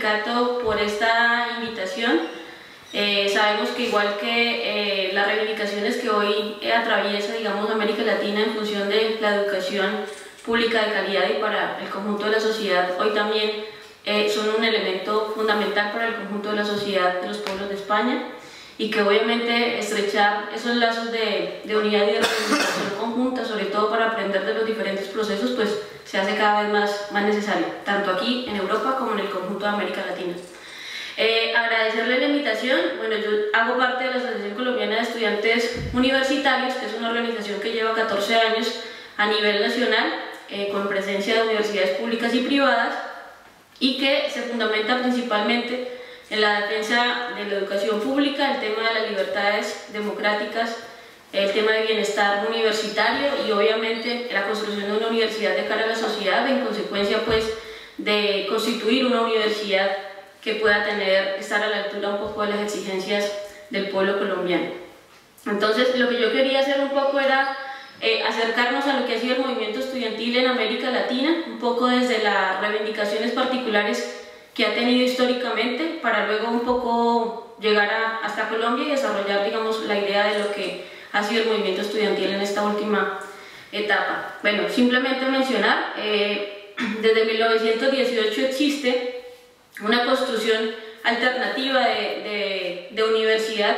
sindicato por esta invitación. Sabemos que igual que las reivindicaciones que hoy atraviesa, digamos, América Latina en función de la educación pública de calidad y para el conjunto de la sociedad, hoy también son un elemento fundamental para el conjunto de la sociedad de los pueblos de España, y que obviamente estrechar esos lazos de unidad y de reivindicación conjunta, sobre todo para aprender de los diferentes procesos, pues se hace cada vez más necesario, tanto aquí en Europa como en el conjunto de América Latina. Agradecerle la invitación. Bueno, yo hago parte de la Asociación Colombiana de Estudiantes Universitarios, que es una organización que lleva 14 años a nivel nacional, con presencia de universidades públicas y privadas, y que se fundamenta principalmente en la defensa de la educación pública, el tema de las libertades democráticas, el tema de bienestar universitario y obviamente la construcción de una universidad de cara a la sociedad, en consecuencia pues de constituir una universidad que pueda estar a la altura un poco de las exigencias del pueblo colombiano. Entonces lo que yo quería hacer un poco era acercarnos a lo que ha sido el movimiento estudiantil en América Latina, un poco desde las reivindicaciones particulares que ha tenido históricamente, para luego un poco llegar hasta Colombia y desarrollar, digamos, la idea de lo que ha sido el movimiento estudiantil en esta última etapa. Bueno, simplemente mencionar, desde 1918 existe una construcción alternativa de universidad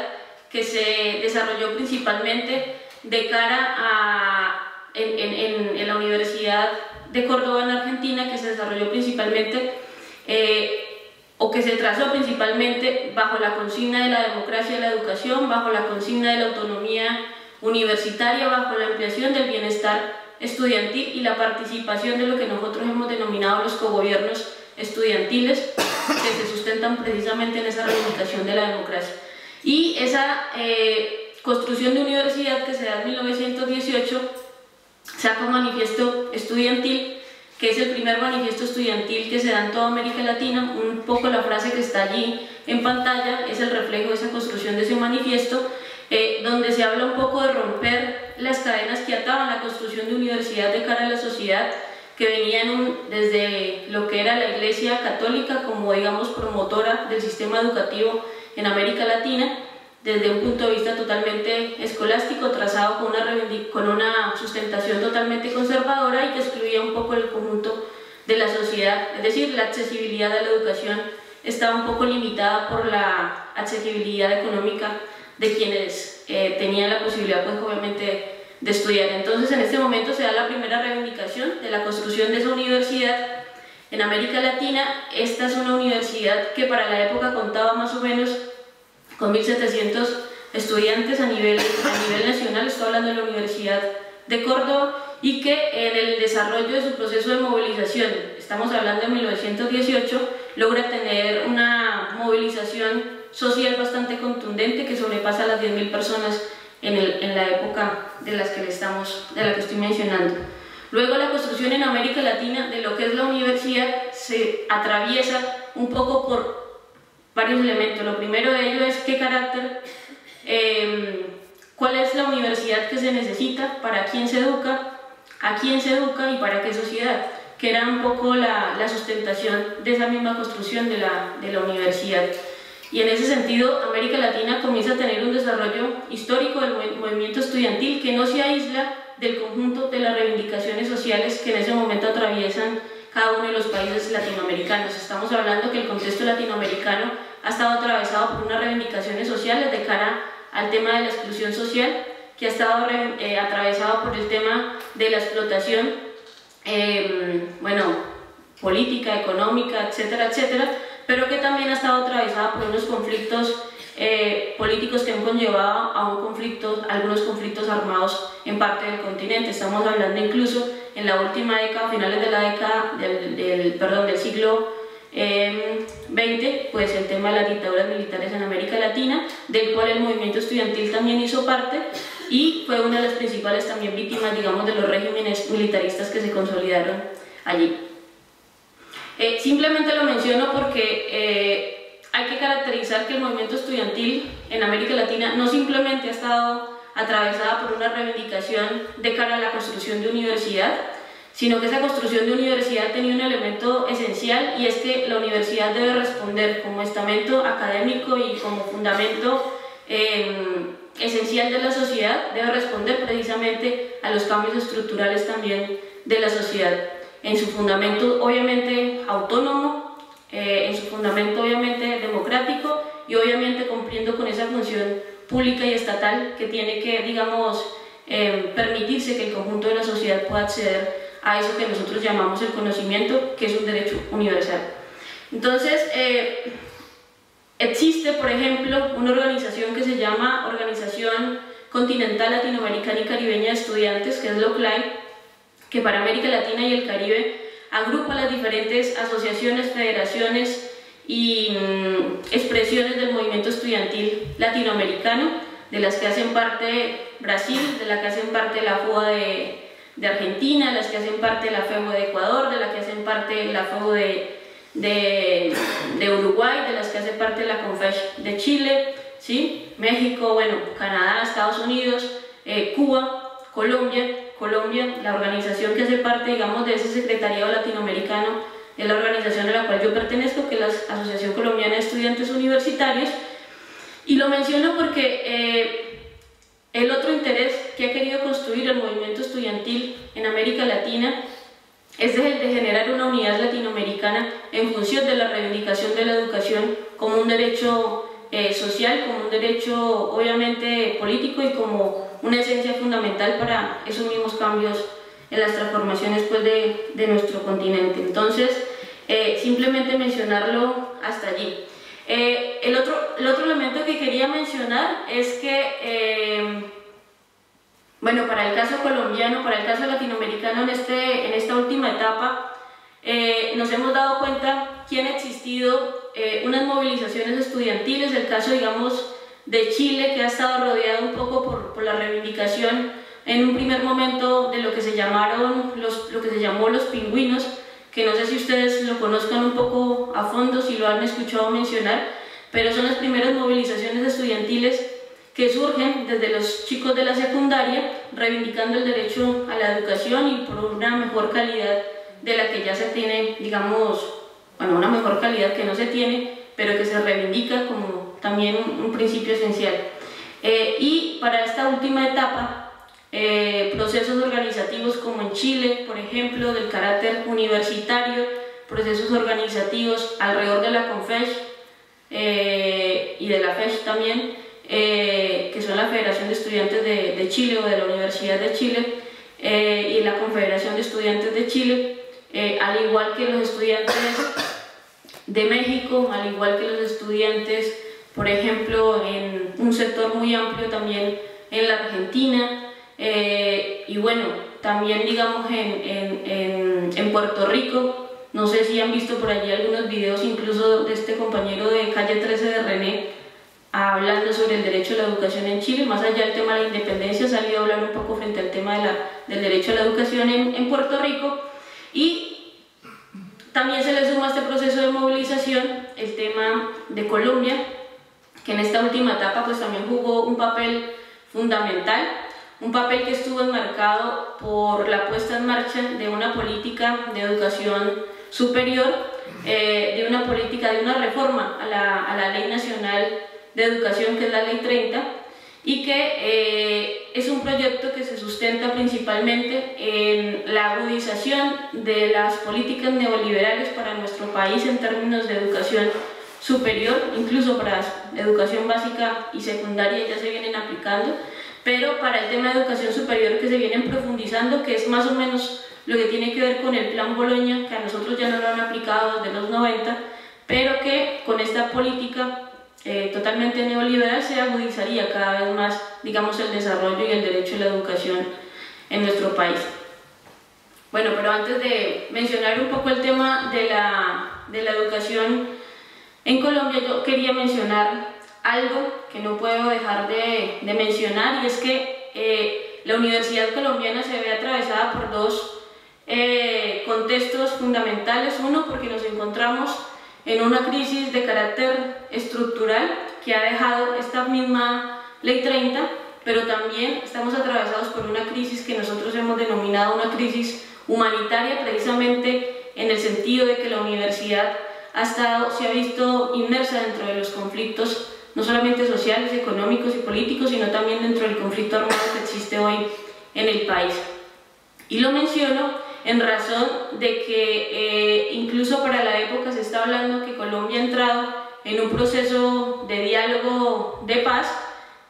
que se desarrolló principalmente de cara en la Universidad de Córdoba en Argentina, que se desarrolló principalmente o que se trazó principalmente bajo la consigna de la democracia y la educación, bajo la consigna de la autonomía universitaria, bajo la ampliación del bienestar estudiantil y la participación de lo que nosotros hemos denominado los cogobiernos estudiantiles, que se sustentan precisamente en esa reivindicación de la democracia. Y esa construcción de universidad que se da en 1918 saca un manifiesto estudiantil, que es el primer manifiesto estudiantil que se da en toda América Latina. Un poco la frase que está allí en pantalla es el reflejo de esa construcción de ese manifiesto, donde se habla un poco de romper las cadenas que ataban la construcción de universidad de cara a la sociedad, que venían desde lo que era la Iglesia Católica como, digamos, promotora del sistema educativo en América Latina, desde un punto de vista totalmente escolástico, trazado con una sustentación totalmente conservadora y que excluía un poco el conjunto de la sociedad. Es decir, la accesibilidad a la educación estaba un poco limitada por la accesibilidad económica de quienes tenían la posibilidad, pues obviamente, de estudiar. Entonces, en este momento se da la primera reivindicación de la construcción de esa universidad en América Latina. Esta es una universidad que para la época contaba más o menos con 1.700 estudiantes a nivel nacional, estoy hablando de la Universidad de Córdoba, y que en el desarrollo de su proceso de movilización, estamos hablando de 1918, logra tener una movilización social bastante contundente que sobrepasa las 10.000 personas en la época de la que estoy mencionando. Luego la construcción en América Latina de lo que es la universidad se atraviesa un poco por varios elementos. Lo primero de ello es qué carácter, cuál es la universidad que se necesita, para quién se educa, a quién se educa y para qué sociedad, que era un poco la sustentación de esa misma construcción de la universidad. Y en ese sentido, América Latina comienza a tener un desarrollo histórico del movimiento estudiantil que no se aísla del conjunto de las reivindicaciones sociales que en ese momento atraviesan cada uno de los países latinoamericanos. Estamos hablando que el contexto latinoamericano ha estado atravesado por unas reivindicaciones sociales de cara al tema de la exclusión social, que ha estado atravesado por el tema de la explotación, política, económica, etcétera, etcétera, pero que también ha estado atravesada por unos conflictos políticos que han conllevado a algunos conflictos armados en parte del continente. Estamos hablando incluso en la última década, finales de la década del siglo XX, pues el tema de las dictaduras militares en América Latina, del cual el movimiento estudiantil también hizo parte y fue una de las principales también víctimas, digamos, de los regímenes militaristas que se consolidaron allí. Simplemente lo menciono porque hay que caracterizar que el movimiento estudiantil en América Latina no simplemente ha estado atravesada por una reivindicación de cara a la construcción de universidad, sino que esa construcción de universidad tenía un elemento esencial, y es que la universidad debe responder como estamento académico y como fundamento esencial de la sociedad, debe responder precisamente a los cambios estructurales también de la sociedad, en su fundamento obviamente autónomo, en su fundamento obviamente democrático, y obviamente cumpliendo con esa función pública y estatal que tiene que, digamos, permitirse que el conjunto de la sociedad pueda acceder a eso que nosotros llamamos el conocimiento, que es un derecho universal. Entonces, existe, por ejemplo, una organización que se llama Organización Continental Latinoamericana y Caribeña de Estudiantes, que es la OCLAE, que para América Latina y el Caribe agrupa las diferentes asociaciones, federaciones y expresiones del movimiento estudiantil latinoamericano, de las que hacen parte Brasil, de las que hacen parte la FUA de Argentina, de las que hacen parte la FEBU de Ecuador, de las que hacen parte la FEBU de Uruguay, de las que hace parte la CONFESH de Chile, ¿sí? México, bueno, Canadá, Estados Unidos, Cuba, Colombia, la organización que hace parte, digamos, de ese secretariado latinoamericano es la organización a la cual yo pertenezco, que es la Asociación Colombiana de Estudiantes Universitarios. Y lo menciono porque el otro interés que ha querido construir el movimiento estudiantil en América Latina es el de generar una unidad latinoamericana en función de la reivindicación de la educación como un derecho social, como un derecho obviamente político y como una esencia fundamental para esos mismos cambios en las transformaciones pues, de nuestro continente. Entonces, simplemente mencionarlo hasta allí. El otro elemento que quería mencionar es que, bueno, para el caso colombiano, para el caso latinoamericano en esta última etapa, nos hemos dado cuenta que han existido unas movilizaciones estudiantiles, el caso, digamos, de Chile, que ha estado rodeado un poco por la reivindicación en un primer momento de lo que se llamó los pingüinos, que no sé si ustedes lo conozcan un poco a fondo, si lo han escuchado mencionar, pero son las primeras movilizaciones estudiantiles que surgen desde los chicos de la secundaria, reivindicando el derecho a la educación y por una mejor calidad de la que ya se tiene, digamos, bueno, una mejor calidad que no se tiene, pero que se reivindica como también un principio esencial. Y para esta última etapa, procesos organizativos como en Chile, por ejemplo, del carácter universitario, procesos organizativos alrededor de la CONFESH y de la FESH también, que son la Federación de Estudiantes de Chile o de la Universidad de Chile, y la Confederación de Estudiantes de Chile, al igual que los estudiantes de México, al igual que los estudiantes, por ejemplo, en un sector muy amplio también en la Argentina, y bueno, también digamos en Puerto Rico. No sé si han visto por allí algunos videos incluso de este compañero de Calle 13 de René hablando sobre el derecho a la educación en Chile. Más allá del tema de la independencia, ha salido a hablar un poco frente al tema del derecho a la educación en Puerto Rico. Y también se le suma a este proceso de movilización el tema de Colombia, que en esta última etapa pues también jugó un papel fundamental, un papel que estuvo enmarcado por la puesta en marcha de una política de educación superior, de una reforma a la Ley Nacional de Educación, que es la Ley 30, y que es un proyecto que se sustenta principalmente en la agudización de las políticas neoliberales para nuestro país en términos de educación superior, incluso para educación básica y secundaria ya se vienen aplicando, pero para el tema de educación superior que se vienen profundizando, que es más o menos lo que tiene que ver con el Plan Boloña, que a nosotros ya no lo han aplicado desde los 90, pero que con esta política totalmente neoliberal se agudizaría cada vez más, digamos, el desarrollo y el derecho a la educación en nuestro país. Bueno, pero antes de mencionar un poco el tema de la educación en Colombia, yo quería mencionar algo que no puedo dejar de mencionar, y es que la universidad colombiana se ve atravesada por dos contextos fundamentales. Uno, porque nos encontramos en una crisis de carácter estructural que ha dejado esta misma Ley 30, pero también estamos atravesados por una crisis que nosotros hemos denominado una crisis humanitaria, precisamente en el sentido de que la universidad se ha visto inmersa dentro de los conflictos, no solamente sociales, económicos y políticos, sino también dentro del conflicto armado que existe hoy en el país. Y lo menciono en razón de que incluso para la época se está hablando que Colombia ha entrado en un proceso de diálogo de paz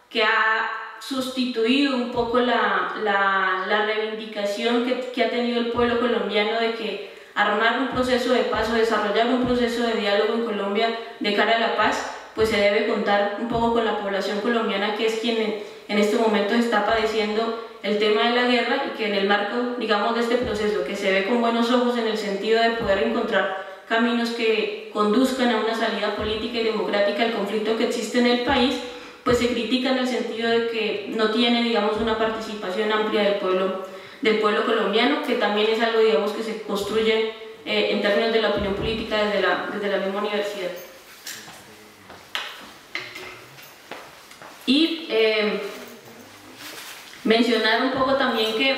que ha sustituido un poco la reivindicación que ha tenido el pueblo colombiano de que armar un proceso de paz o desarrollar un proceso de diálogo en Colombia de cara a la paz, pues se debe contar un poco con la población colombiana, que es quien en este momento está padeciendo el tema de la guerra, y que en el marco, digamos, de este proceso, que se ve con buenos ojos en el sentido de poder encontrar caminos que conduzcan a una salida política y democrática al conflicto que existe en el país, pues se critica en el sentido de que no tiene, digamos, una participación amplia del pueblo colombiano, que también es algo, digamos, que se construye en términos de la opinión política desde la misma universidad. Y mencionar un poco también que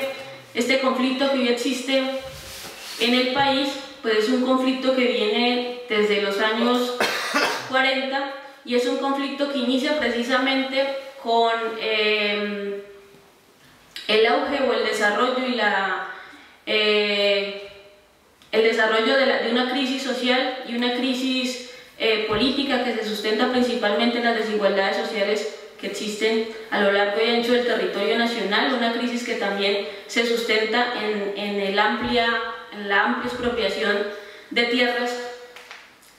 este conflicto que hoy existe en el país, pues es un conflicto que viene desde los años 40, y es un conflicto que inicia precisamente con el auge o el desarrollo y el desarrollo de una crisis social y una crisis política que se sustenta principalmente en las desigualdades sociales que existen a lo largo y ancho del territorio nacional, una crisis que también se sustenta en la amplia expropiación de tierras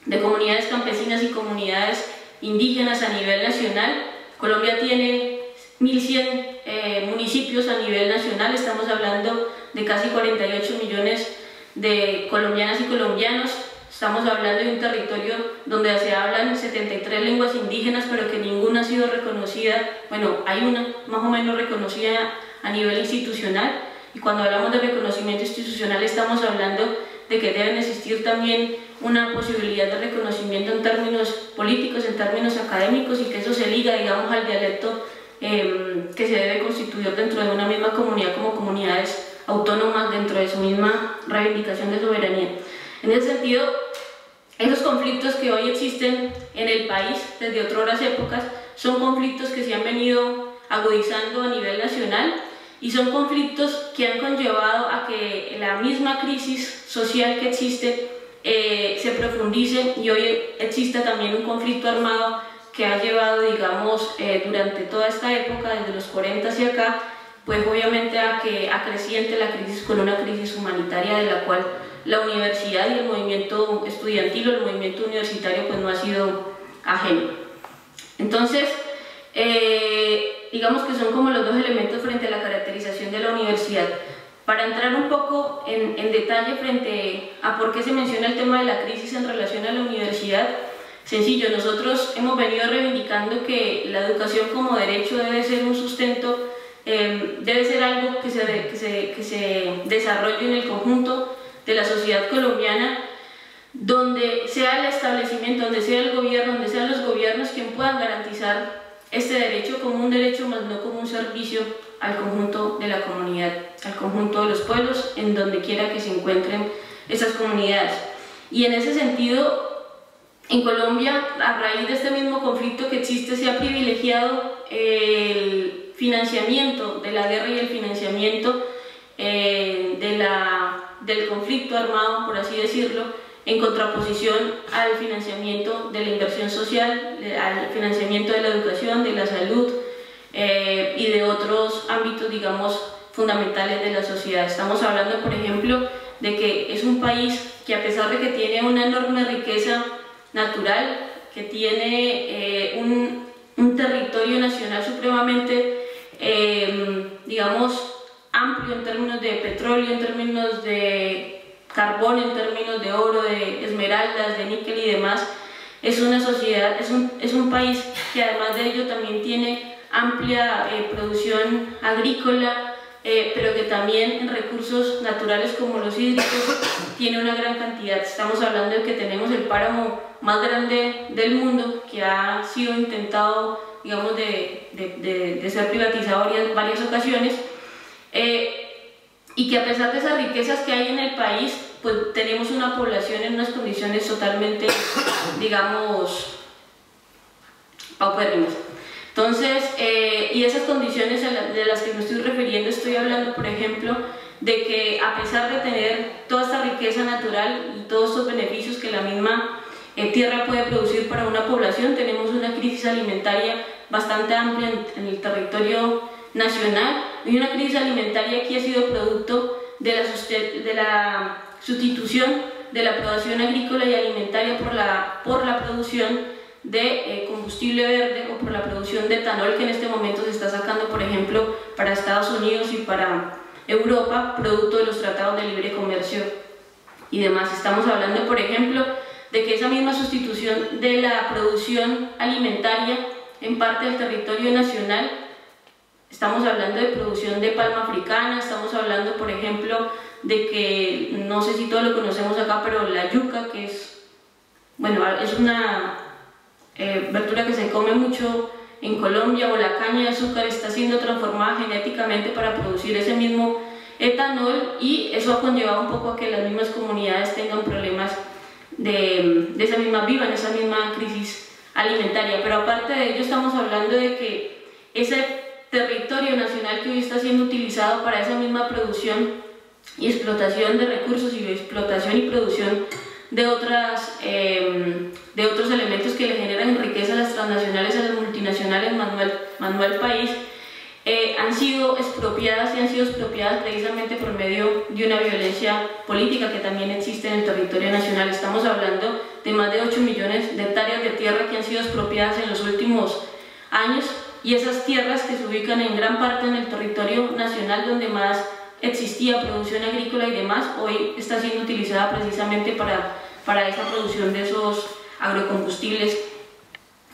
de comunidades campesinas y comunidades indígenas a nivel nacional. Colombia tiene 1.100 municipios a nivel nacional, estamos hablando de casi 48 millones de colombianas y colombianos. Estamos hablando de un territorio donde se hablan 73 lenguas indígenas, pero que ninguna ha sido reconocida, bueno, hay una más o menos reconocida a nivel institucional, y cuando hablamos de reconocimiento institucional estamos hablando de que deben existir también una posibilidad de reconocimiento en términos políticos, en términos académicos, y que eso se liga, digamos, al dialecto que se debe constituir dentro de una misma comunidad como comunidades autónomas dentro de su misma reivindicación de soberanía. En ese sentido, esos conflictos que hoy existen en el país desde otras épocas son conflictos que se han venido agudizando a nivel nacional, y son conflictos que han conllevado a que la misma crisis social que existe se profundice, y hoy existe también un conflicto armado que ha llevado, digamos, durante toda esta época, desde los 40 hacia acá, pues obviamente a que acreciente la crisis con una crisis humanitaria de la cual la universidad y el movimiento estudiantil o el movimiento universitario pues no ha sido ajeno. Entonces, digamos que son como los dos elementos frente a la caracterización de la universidad. Para entrar un poco en detalle frente a por qué se menciona el tema de la crisis en relación a la universidad, sencillo, nosotros hemos venido reivindicando que la educación como derecho debe ser un sustento, debe ser algo que se desarrolle en el conjunto de la sociedad colombiana, donde sea el establecimiento, donde sea el gobierno, donde sean los gobiernos quien puedan garantizar este derecho como un derecho, más no como un servicio al conjunto de la comunidad, al conjunto de los pueblos, en donde quiera que se encuentren esas comunidades. Y en ese sentido, en Colombia, a raíz de este mismo conflicto que existe, se ha privilegiado el financiamiento de la guerra y el financiamiento del conflicto armado, por así decirlo, en contraposición al financiamiento de la inversión social, al financiamiento de la educación, de la salud y de otros ámbitos, digamos, fundamentales de la sociedad. Estamos hablando, por ejemplo, de que es un país que, a pesar de que tiene una enorme riqueza natural, que tiene un territorio nacional supremamente, digamos, amplio en términos de petróleo, en términos de carbón, en términos de oro, de esmeraldas, de níquel y demás, es una sociedad, es un país que además de ello también tiene amplia producción agrícola, pero que también en recursos naturales como los hídricos tiene una gran cantidad. Estamos hablando de que tenemos el páramo más grande del mundo, que ha sido intentado, digamos, de ser privatizado varias ocasiones, y que a pesar de esas riquezas que hay en el país, pues tenemos una población en unas condiciones totalmente, digamos, paupérrimas. Entonces, y esas condiciones de las que me estoy refiriendo, estoy hablando, por ejemplo, de que a pesar de tener toda esta riqueza natural y todos estos beneficios que la misma tierra puede producir para una población, tenemos una crisis alimentaria bastante amplia en el territorio nacional, y una crisis alimentaria que ha sido producto de la sustitución de la producción agrícola y alimentaria por la producción de combustible verde o por la producción de etanol que en este momento se está sacando, por ejemplo, para Estados Unidos y para Europa, producto de los tratados de libre comercio y demás. Estamos hablando, por ejemplo, de que esa misma sustitución de la producción alimentaria en parte del territorio nacional, estamos hablando de producción de palma africana, estamos hablando, por ejemplo, de que, no sé si todos lo conocemos acá, pero la yuca, que es, bueno, es una verdura que se come mucho en Colombia, o la caña de azúcar, está siendo transformada genéticamente para producir ese mismo etanol, y eso ha conllevado un poco a que las mismas comunidades tengan problemas vivan esa misma crisis alimentaria. Pero aparte de ello, estamos hablando de que ese territorio nacional que hoy está siendo utilizado para esa misma producción y explotación de recursos y explotación y producción de otros elementos que le generan riqueza a las transnacionales, a las multinacionales, Manuel País, han sido expropiadas, y han sido expropiadas precisamente por medio de una violencia política que también existe en el territorio nacional. Estamos hablando de más de 8 millones de hectáreas de tierra que han sido expropiadas en los últimos años, y esas tierras que se ubican en gran parte en el territorio nacional donde más existía producción agrícola y demás, hoy está siendo utilizada precisamente para esa producción de esos agrocombustibles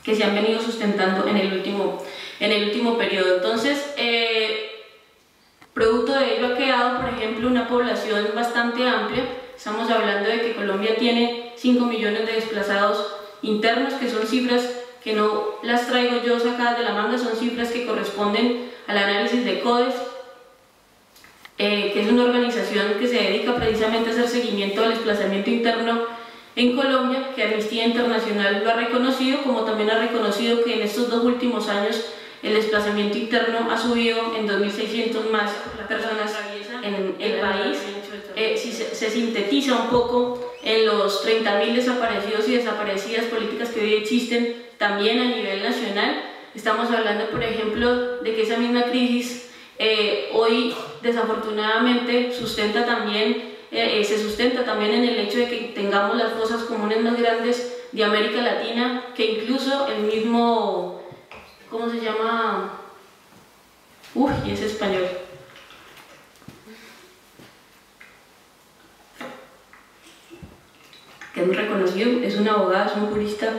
que se han venido sustentando en el último periodo. Entonces, producto de ello ha quedado, por ejemplo, una población bastante amplia. Estamos hablando de que Colombia tiene 5 millones de desplazados internos, que son cifras que no las traigo yo sacadas de la manga, son cifras que corresponden al análisis de CODES, que es una organización que se dedica precisamente a hacer seguimiento al desplazamiento interno en Colombia, que Amnistía Internacional lo ha reconocido, como también ha reconocido que en estos 2 últimos años el desplazamiento interno ha subido en 2.600 más personas en el país. Si se sintetiza un poco en los 30.000 desaparecidos y desaparecidas políticas que hoy existen también a nivel nacional, estamos hablando, por ejemplo, de que esa misma crisis hoy desafortunadamente se sustenta también en el hecho de que tengamos las fosas comunes más grandes de América Latina, que incluso el mismo, ¿cómo se llama? Y es español. Que es muy reconocido, es un abogado, es un jurista,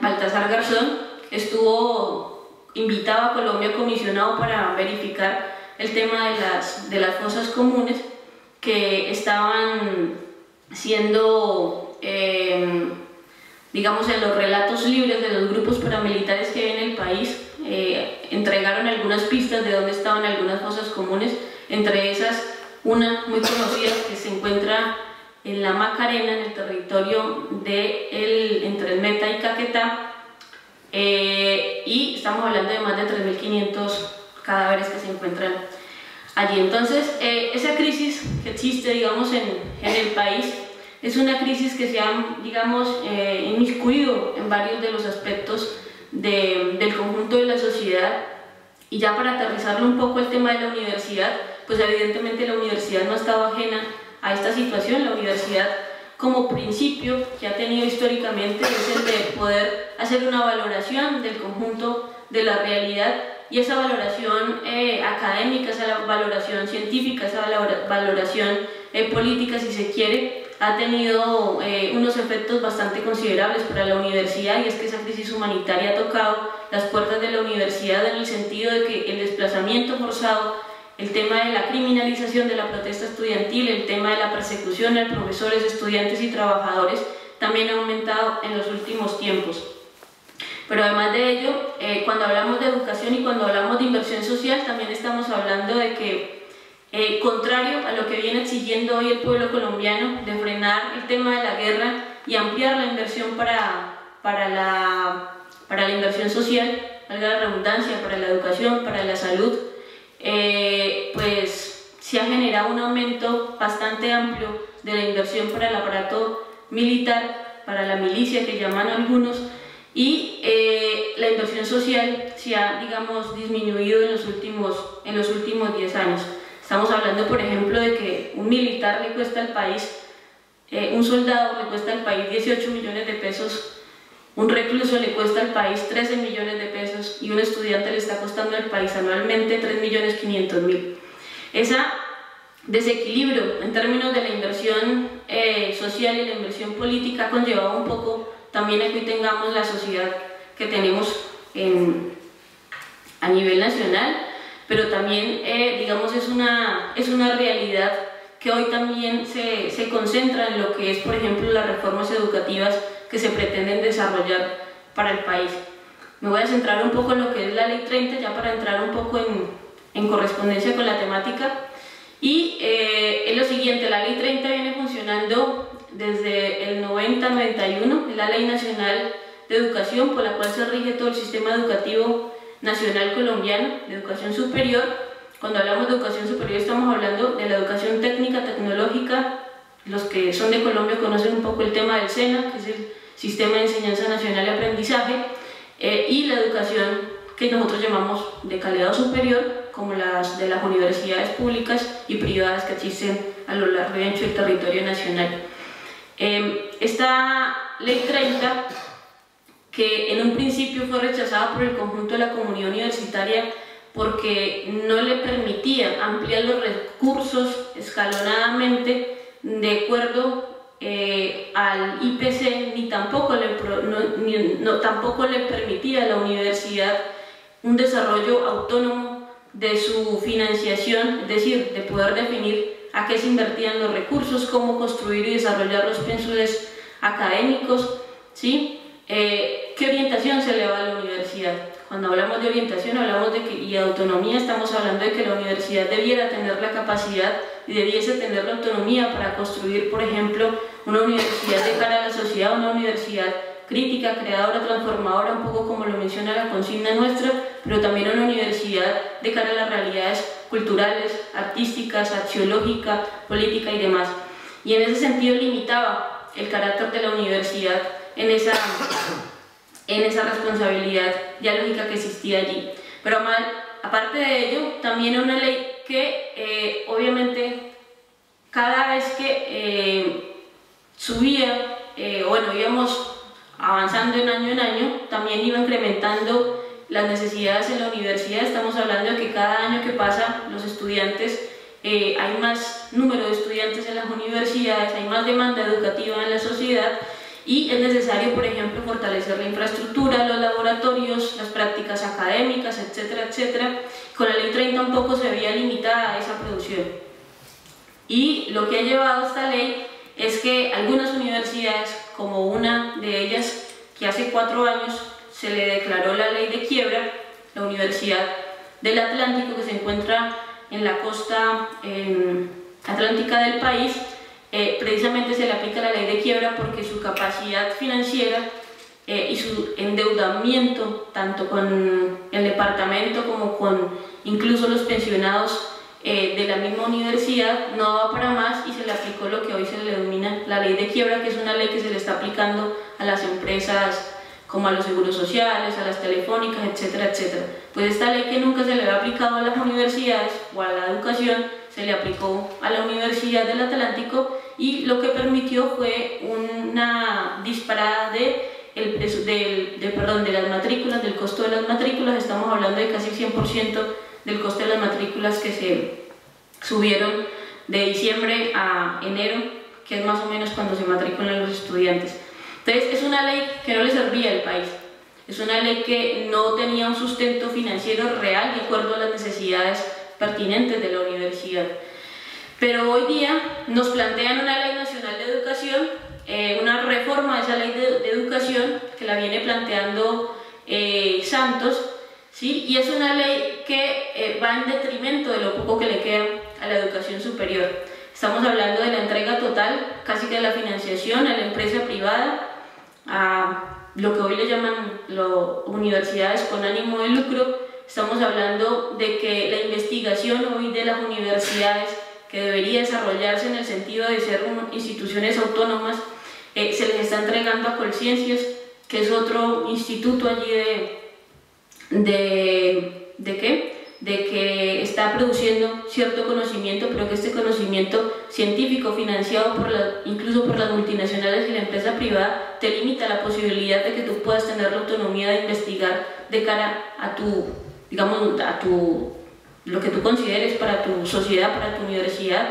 Baltasar Garzón, estuvo invitado a Colombia, comisionado para verificar el tema de las fosas comunes que estaban siendo, digamos, en los relatos libres de los grupos paramilitares que hay en el país. Entregaron algunas pistas de dónde estaban algunas fosas comunes, entre esas una muy conocida que se encuentra en la Macarena, en el territorio entre el Meta y Caquetá, y estamos hablando de más de 3.500 cadáveres que se encuentran allí. Entonces, esa crisis que existe, digamos, en el país es una crisis que se ha, digamos, inmiscuido en varios de los aspectos del conjunto de la sociedad. Y ya para aterrizarlo un poco el tema de la universidad, pues evidentemente la universidad no ha estado ajena a esta situación. La universidad, como principio que ha tenido históricamente, es el de poder hacer una valoración del conjunto de la realidad, y esa valoración académica, esa valoración científica, esa valoración política, si se quiere, ha tenido unos efectos bastante considerables para la universidad, y es que esa crisis humanitaria ha tocado las puertas de la universidad en el sentido de que el desplazamiento forzado, el tema de la criminalización de la protesta estudiantil, el tema de la persecución a profesores, estudiantes y trabajadores también ha aumentado en los últimos tiempos. Pero además de ello, cuando hablamos de educación y cuando hablamos de inversión social, también estamos hablando de que contrario a lo que viene exigiendo hoy el pueblo colombiano, de frenar el tema de la guerra y ampliar la inversión para la inversión social, valga la redundancia, para la educación, para la salud, pues se ha generado un aumento bastante amplio de la inversión para el aparato militar, para la milicia que llaman algunos, y la inversión social se ha, digamos, disminuido en los últimos 10 años. Estamos hablando, por ejemplo, de que un militar le cuesta al país, un soldado le cuesta al país 18 millones de pesos, un recluso le cuesta al país 13 millones de pesos y un estudiante le está costando al país anualmente 3.500.000. Ese desequilibrio en términos de la inversión social y la inversión política ha conllevado un poco también a que hoy tengamos la sociedad que tenemos a nivel nacional, pero también, digamos, es una realidad que hoy también se concentra en lo que es, por ejemplo, las reformas educativas que se pretenden desarrollar para el país. Me voy a centrar un poco en lo que es la Ley 30, ya para entrar un poco en correspondencia con la temática. Y es lo siguiente, la Ley 30 viene funcionando desde el 90-91, es la Ley Nacional de Educación por la cual se rige todo el sistema educativo nacional colombiano de educación superior. Cuando hablamos de educación superior estamos hablando de la educación técnica, tecnológica. Los que son de Colombia conocen un poco el tema del SENA, que es el Sistema de Enseñanza Nacional de Aprendizaje, y la educación que nosotros llamamos de calidad superior, como las de las universidades públicas y privadas que existen a lo largo y ancho del territorio nacional. Esta Ley 30, que en un principio fue rechazada por el conjunto de la comunidad universitaria porque no le permitía ampliar los recursos escalonadamente de acuerdo al IPC, ni tampoco le permitía a la universidad un desarrollo autónomo de su financiación, es decir, de poder definir a qué se invertían los recursos, cómo construir y desarrollar los pensudes académicos, ¿sí? ¿Qué orientación se le da a la universidad? Cuando hablamos de orientación y de autonomía, estamos hablando de que la universidad debiera tener la capacidad y debiese tener la autonomía para construir, por ejemplo, una universidad de cara a la sociedad, una universidad crítica, creadora, transformadora, un poco como lo menciona la consigna nuestra, pero también una universidad de cara a las realidades culturales, artísticas, axiológica, política y demás. Y en ese sentido limitaba el carácter de la universidad en esa responsabilidad dialógica que existía allí. Pero aparte de ello, también es una ley que obviamente cada vez que subía, íbamos avanzando en año, también iba incrementando las necesidades en la universidad. Estamos hablando de que cada año que pasa los estudiantes, hay más número de estudiantes en las universidades, hay más demanda educativa en la sociedad y es necesario, por ejemplo, fortalecer la infraestructura, los laboratorios, las prácticas académicas, etcétera, etcétera. Con la Ley 30 un poco se veía limitada esa producción. Y lo que ha llevado esta ley es que algunas universidades, como una de ellas que hace 4 años se le declaró la ley de quiebra, la Universidad del Atlántico, que se encuentra en la costa atlántica del país, precisamente se le aplica la ley de quiebra porque su capacidad financiera y su endeudamiento, tanto con el departamento como con incluso los pensionados de la misma universidad, no va para más y se le aplicó lo que hoy se le denomina la ley de quiebra, que es una ley que se le está aplicando a las empresas como a los seguros sociales, a las telefónicas, etcétera, etcétera. Pues esta ley que nunca se le había aplicado a las universidades o a la educación, se le aplicó a la Universidad del Atlántico y lo que permitió fue una disparada de las matrículas, del costo de las matrículas. Estamos hablando de casi el 100% del costo de las matrículas que se subieron de diciembre a enero, que es más o menos cuando se matriculan los estudiantes. Entonces es una ley que no le servía al país, es una ley que no tenía un sustento financiero real de acuerdo a las necesidades pertinentes de la universidad. Pero hoy día nos plantean una ley nacional de educación, una reforma de esa ley de educación que la viene planteando Santos, ¿sí? Y es una ley que va en detrimento de lo poco que le queda a la educación superior. Estamos hablando de la entrega total, casi que de la financiación a la empresa privada, a lo que hoy le llaman universidades con ánimo de lucro. Estamos hablando de que la investigación hoy de las universidades, que debería desarrollarse en el sentido de ser instituciones autónomas, se les está entregando a Colciencias, que es otro instituto allí de que está produciendo cierto conocimiento, pero que este conocimiento científico financiado incluso por las multinacionales y la empresa privada te limita la posibilidad de que tú puedas tener la autonomía de investigar de cara a lo que tú consideres para tu sociedad, para tu universidad,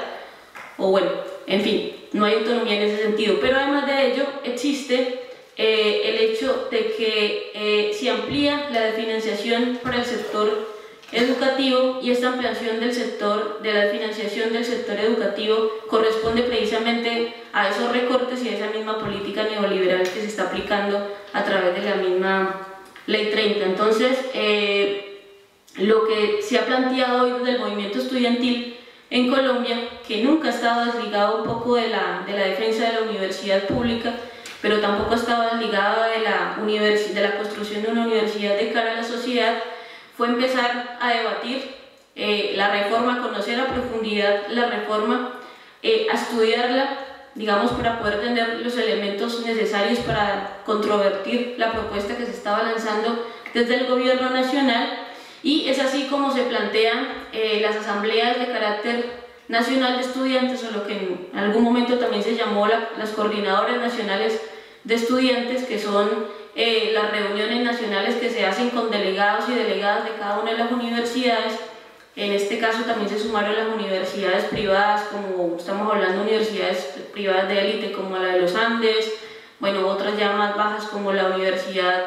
o bueno, en fin, no hay autonomía en ese sentido. Pero además de ello existe el hecho de que se amplía la financiación para el sector educativo, y esta ampliación de la financiación del sector educativo corresponde precisamente a esos recortes y a esa misma política neoliberal que se está aplicando a través de la misma Ley 30. Entonces, lo que se ha planteado hoy desde el movimiento estudiantil en Colombia, que nunca ha estado desligado un poco de la defensa de la universidad pública, pero tampoco ha estado desligado de la construcción de una universidad de cara a la sociedad, fue empezar a debatir la reforma, a conocer a profundidad la reforma, a estudiarla, digamos, para poder tener los elementos necesarios para controvertir la propuesta que se estaba lanzando desde el gobierno nacional. Y es así como se plantean las asambleas de carácter nacional de estudiantes, o lo que en algún momento también se llamó las coordinadoras nacionales de estudiantes, que son las reuniones nacionales que se hacen con delegados y delegadas de cada una de las universidades. En este caso también se sumaron las universidades privadas, como estamos hablando de universidades privadas de élite como la de los Andes, bueno, otras ya más bajas como la Universidad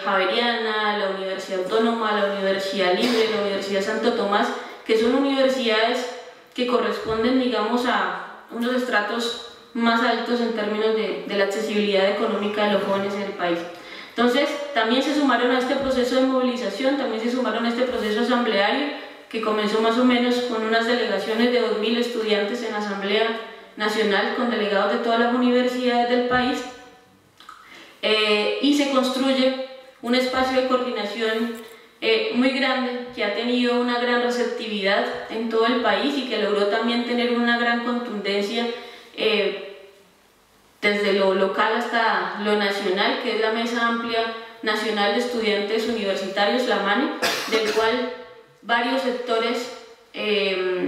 Javeriana, la Universidad Autónoma, la Universidad Libre, la Universidad Santo Tomás, que son universidades que corresponden, digamos, a unos estratos más altos en términos de la accesibilidad económica de los jóvenes en el país. Entonces, también se sumaron a este proceso de movilización, también se sumaron a este proceso asambleario, que comenzó más o menos con unas delegaciones de 2000 estudiantes en la Asamblea Nacional, con delegados de todas las universidades del país, y se construye un espacio de coordinación muy grande, que ha tenido una gran receptividad en todo el país y que logró también tener una gran contundencia desde lo local hasta lo nacional, que es la Mesa Amplia Nacional de Estudiantes Universitarios, la MANE, del cual varios sectores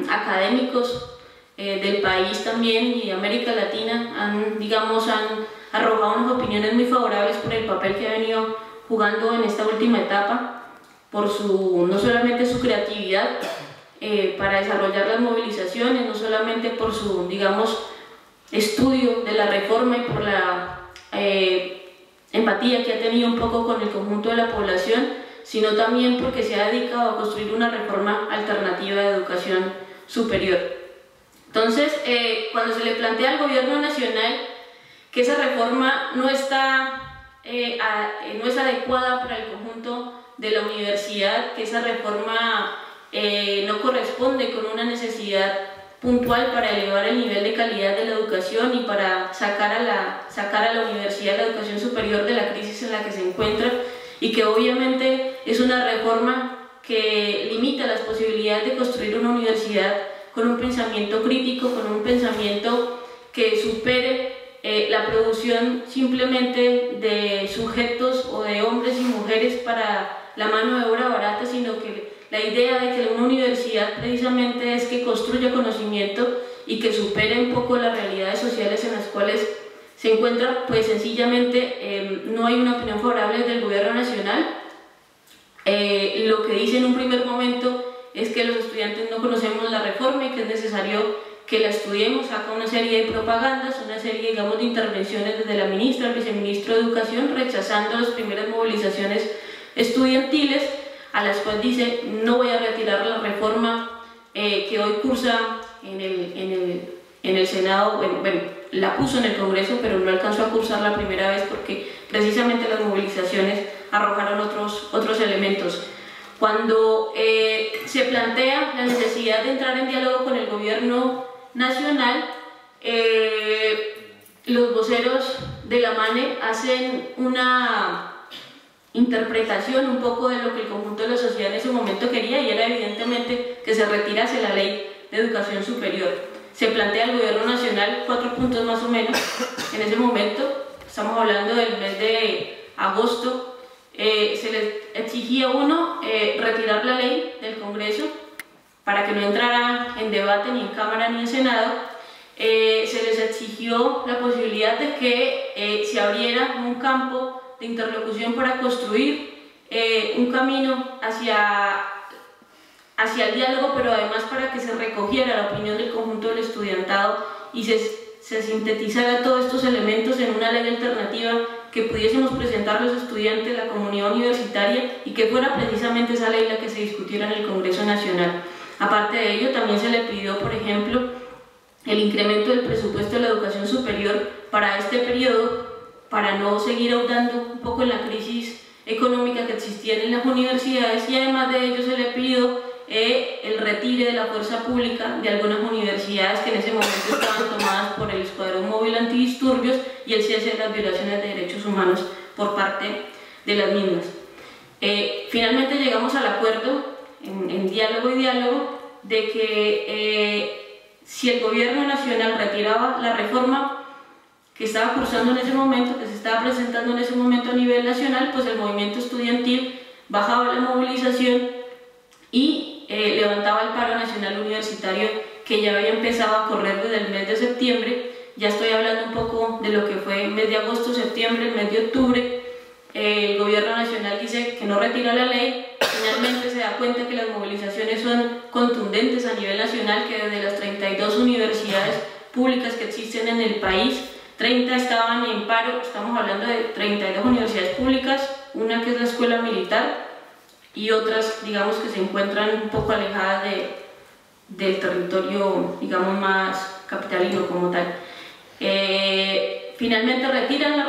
académicos del país también y de América Latina han arrojado unas opiniones muy favorables por el papel que ha venido jugando en esta última etapa, por no solamente su creatividad para desarrollar las movilizaciones, no solamente por su, estudio de la reforma y por la empatía que ha tenido un poco con el conjunto de la población, sino también porque se ha dedicado a construir una reforma alternativa de educación superior. Entonces, cuando se le plantea al gobierno nacional que esa reforma no es adecuada para el conjunto de la universidad, que esa reforma no corresponde con una necesidad puntual para elevar el nivel de calidad de la educación y para sacar a la universidad, la educación superior, de la crisis en la que se encuentra, y que obviamente es una reforma que limita las posibilidades de construir una universidad con un pensamiento crítico, con un pensamiento que supere la producción simplemente de sujetos o de hombres y mujeres para la mano de obra barata, sino que la idea de que una universidad precisamente es que construya conocimiento y que supere un poco las realidades sociales en las cuales se encuentra. Pues sencillamente no hay una opinión favorable del gobierno nacional. Lo que dice en un primer momento es que los estudiantes no conocemos la reforma y que es necesario que la estudiemos. Saca una serie de propagandas, una serie, de intervenciones desde la ministra, el viceministro de Educación, rechazando las primeras movilizaciones estudiantiles, a las cuales dice: no voy a retirar la reforma que hoy cursa en el Senado. Bueno, la puso en el Congreso, pero no alcanzó a cursar la primera vez porque precisamente las movilizaciones arrojaron otros elementos. Cuando se plantea la necesidad de entrar en diálogo con el gobierno nacional, los voceros de la MANE hacen una interpretación un poco de lo que el conjunto de la sociedad en ese momento quería, y era evidentemente que se retirase la ley de educación superior. Se plantea al gobierno nacional 4 puntos más o menos. En ese momento, estamos hablando del mes de agosto, se les exigía uno retirar la ley del Congreso para que no entrara en debate ni en Cámara ni en Senado. Se les exigió la posibilidad de que se abriera un campo de interlocución para construir un camino hacia el diálogo, pero además para que se recogiera la opinión del conjunto del estudiantado y se sintetizara todos estos elementos en una ley alternativa que pudiésemos presentar a los estudiantes, la comunidad universitaria, y que fuera precisamente esa ley la que se discutiera en el Congreso Nacional. Aparte de ello, también se le pidió, por ejemplo, el incremento del presupuesto de la educación superior para este periodo, para no seguir ahondando un poco en la crisis económica que existía en las universidades, y además de ello se le pidió el retire de la fuerza pública de algunas universidades que en ese momento estaban tomadas por el Escuadrón Móvil Antidisturbios, y el cese de las violaciones de derechos humanos por parte de las mismas. Finalmente llegamos al acuerdo, en diálogo de que si el gobierno nacional retiraba la reforma que estaba cursando en ese momento, que se estaba presentando en ese momento a nivel nacional, pues el movimiento estudiantil bajaba la movilización y levantaba el paro nacional universitario, que ya había empezado a correr desde el mes de septiembre. Ya estoy hablando un poco de lo que fue el mes de agosto, septiembre, el mes de octubre. El gobierno nacional dice que no retira la ley, finalmente se da cuenta que las movilizaciones son contundentes a nivel nacional, que desde las 32 universidades públicas que existen en el país, 30 estaban en paro. Estamos hablando de 32 universidades públicas, una que es la Escuela Militar y otras, digamos, que se encuentran un poco alejadas del territorio, digamos, más capitalino como tal. Finalmente retiran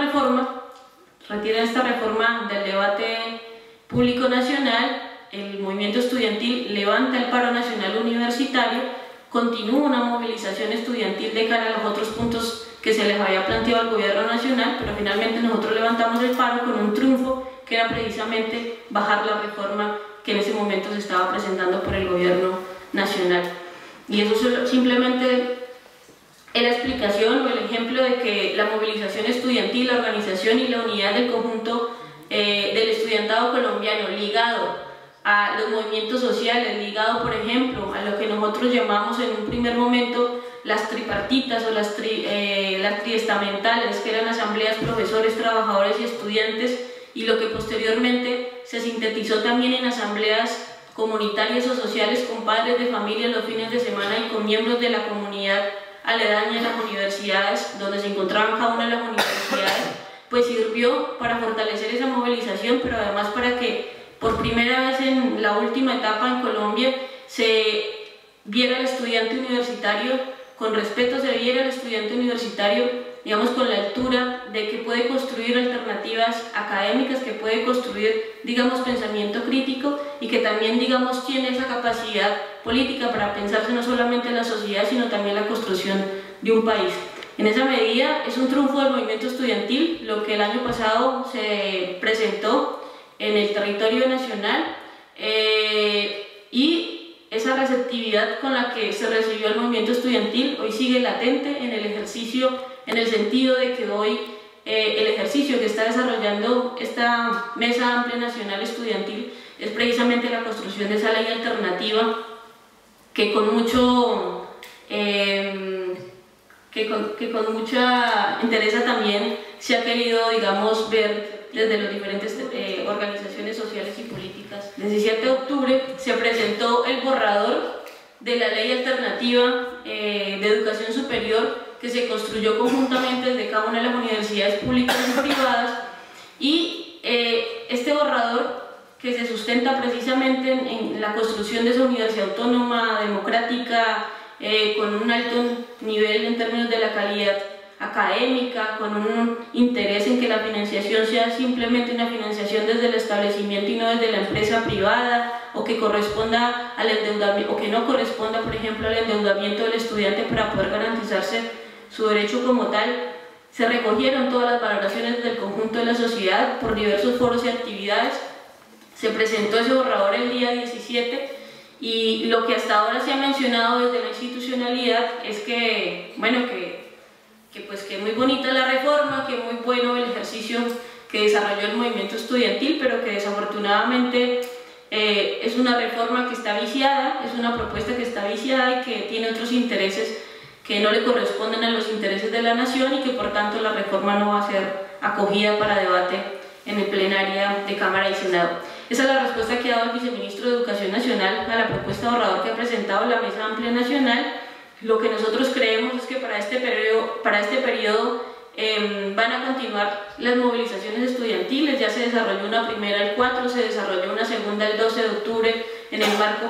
esta reforma del debate público nacional. El movimiento estudiantil levanta el paro nacional universitario, continúa una movilización estudiantil de cara a los otros puntos que se les había planteado al gobierno nacional, pero finalmente nosotros levantamos el paro con un triunfo, que era precisamente bajar la reforma que en ese momento se estaba presentando por el gobierno nacional. Y eso simplemente es la explicación o el ejemplo de que la movilización estudiantil, la organización y la unidad del conjunto del estudiantado colombiano, ligado a los movimientos sociales, ligado, por ejemplo, a lo que nosotros llamamos en un primer momento las tripartitas o las triestamentales, que eran asambleas, profesores, trabajadores y estudiantes, y lo que posteriormente se sintetizó también en asambleas comunitarias o sociales con padres de familia los fines de semana y con miembros de la comunidad aledaña a las universidades, donde se encontraban cada una de las universidades, pues sirvió para fortalecer esa movilización, pero además para que por primera vez en la última etapa en Colombia se viera al estudiante universitario con respeto, se viera al estudiante universitario, digamos, con la altura de que puede construir alternativas académicas, que puede construir, digamos, pensamiento crítico, y que también, digamos, tiene esa capacidad política para pensarse no solamente en la sociedad, sino también en la construcción de un país. En esa medida es un triunfo del movimiento estudiantil lo que el año pasado se presentó en el territorio nacional, y esa receptividad con la que se recibió el movimiento estudiantil hoy sigue latente en el ejercicio, en el sentido de que hoy el ejercicio que está desarrollando esta Mesa Amplia Nacional Estudiantil es precisamente la construcción de esa ley alternativa que con mucha interés también se ha querido, digamos, ver desde las diferentes organizaciones sociales y políticas. El 17 de octubre se presentó el borrador de la ley alternativa de educación superior, que se construyó conjuntamente desde cada una de las universidades públicas y privadas, y este borrador, que se sustenta precisamente en la construcción de esa universidad autónoma, democrática, con un alto nivel en términos de la calidad académica, con un interés en que la financiación sea simplemente una financiación desde el establecimiento y no desde la empresa privada, o que corresponda al endeudamiento, o que no corresponda, por ejemplo, al endeudamiento del estudiante para poder garantizarse su derecho como tal. Se recogieron todas las valoraciones del conjunto de la sociedad por diversos foros y actividades. Se presentó ese borrador el día 17 y lo que hasta ahora se ha mencionado desde la institucionalidad es que, bueno, pues que muy bonita la reforma, que muy bueno el ejercicio que desarrolló el movimiento estudiantil, pero que desafortunadamente es una reforma que está viciada, es una propuesta que está viciada y que tiene otros intereses que no le corresponden a los intereses de la nación y que por tanto la reforma no va a ser acogida para debate en el plenaria de Cámara y Senado. Esa es la respuesta que ha dado el viceministro de Educación Nacional a la propuesta de borrador que ha presentado la Mesa Amplia Nacional. Lo que nosotros creemos es que para este periodo van a continuar las movilizaciones estudiantiles. Ya se desarrolló una primera el 4, se desarrolló una segunda el 12 de octubre en el marco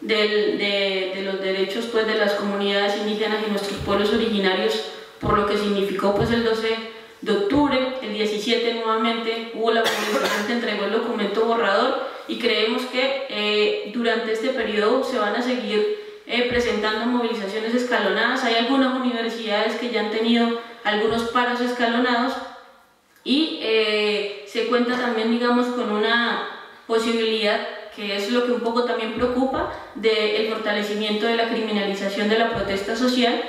de los derechos pues, de las comunidades indígenas y nuestros pueblos originarios, por lo que significó pues, el 12 de octubre. El 17 nuevamente hubo la movilización que entregó el documento borrador y creemos que durante este periodo se van a seguir presentando movilizaciones escalonadas. Hay algunas universidades que ya han tenido algunos paros escalonados y se cuenta también, digamos, con una posibilidad, que es lo que un poco también preocupa, del fortalecimiento de la criminalización de la protesta social,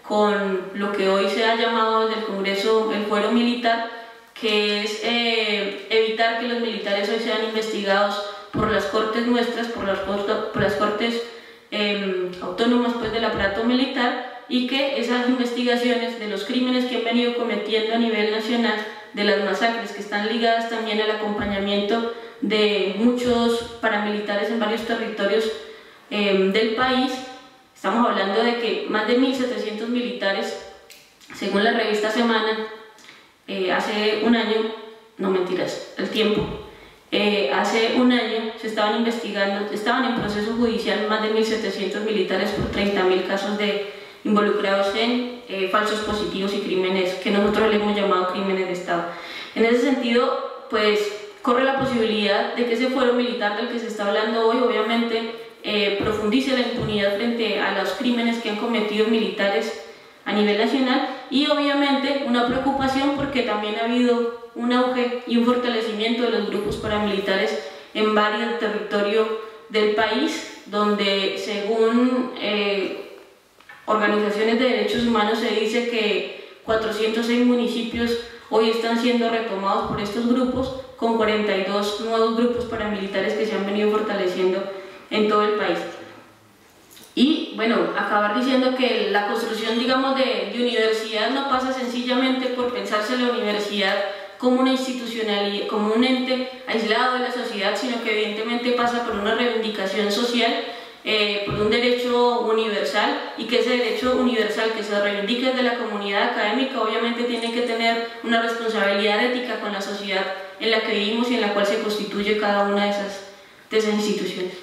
con lo que hoy se ha llamado desde el Congreso el fuero militar, que es evitar que los militares hoy sean investigados por las cortes nuestras, por las cortes autónomas pues, del aparato militar, y que esas investigaciones de los crímenes que han venido cometiendo a nivel nacional, de las masacres que están ligadas también al acompañamiento de muchos paramilitares en varios territorios del país. Estamos hablando de que más de 1.700 militares, según la revista Semana, hace un año, no mentiras, el tiempo, hace un año se estaban investigando, estaban en proceso judicial más de 1.700 militares por 30.000 casos involucrados en falsos positivos y crímenes que nosotros le hemos llamado crímenes de Estado. En ese sentido, pues corre la posibilidad de que ese fuero militar del que se está hablando hoy, obviamente, profundice la impunidad frente a los crímenes que han cometido militares a nivel nacional, y obviamente una preocupación porque también ha habido un auge y un fortalecimiento de los grupos paramilitares en varios territorios del país, donde según organizaciones de derechos humanos se dice que 406 municipios hoy están siendo retomados por estos grupos, con 42 nuevos grupos paramilitares que se han venido fortaleciendo en todo el país. Y bueno, acabar diciendo que la construcción, digamos, de universidad no pasa sencillamente por pensarse la universidad como una institucionalidad, como un ente aislado de la sociedad, sino que evidentemente pasa por una reivindicación social, por un derecho universal, y que ese derecho universal que se reivindica desde la comunidad académica obviamente tiene que tener una responsabilidad ética con la sociedad en la que vivimos y en la cual se constituye cada una de esas instituciones.